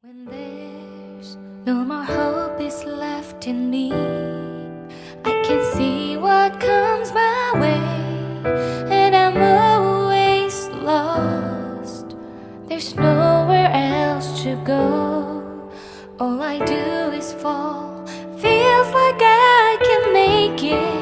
When there's no more hope is left in me, I can see what comes my way, and I'm always lost. There's nowhere else to go. All I do is fall. Feels like I can make it.